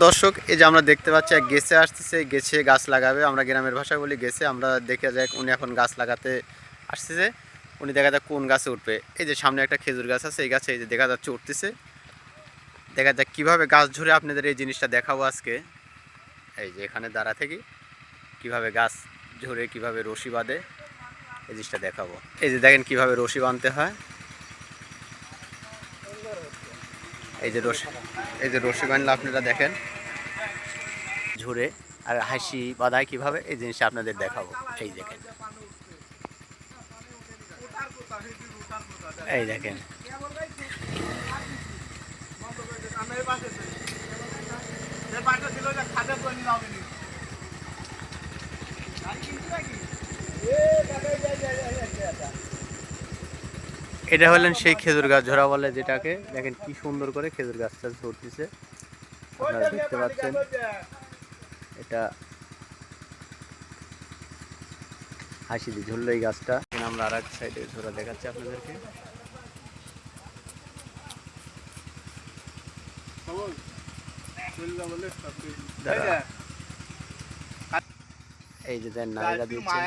দর্শক, এই যে আমরা দেখতে পাচ্ছি এক গেছে আসতেছে, গেছে গাছ লাগাবে, আমরা গ্রামের ভাষায় বলি গেছে। আমরা দেখে যাক উনি এখন গাছ লাগাতে আসতেছে, উনি দেখা যাক কোন গাছে উঠবে। এই যে সামনে একটা খেজুর গাছ আছে, এই গাছে এই যে দেখা যাচ্ছে উঠতেছে। দেখা যাক কীভাবে গাছ ঝরে আপনাদের এই জিনিসটা দেখাবো আজকে। এই যে এখানে দাঁড়া থেকে কীভাবে গাছ ঝরে কীভাবে রশি বাঁধে এই জিনিসটা দেখাবো। এই যে দেখেন কীভাবে রশি বাঁধতে হয়। এই যে রশি বাঁধলে আপনারা দেখেন ঝরে আর হাসি বাঁধায় কীভাবে, এই জিনিসটা আপনাদের দেখাবো। এই দেখেন, এই দেখেন এটা হলেন সেই খেজুর গাছ ঝরা বলে যেটাকে। দেখেন কি সুন্দর করে খেজুর গাছটা ঝরতেছে, আপনারা দেখতে পাচ্ছেন। এটা হাসি দিয়ে ঝরলো এই গাছটা। আমরা আর এক সাইডে ঝরা দেখাচ্ছি আপনাদেরকে। এই যে দেন নারীরা দিচ্ছে।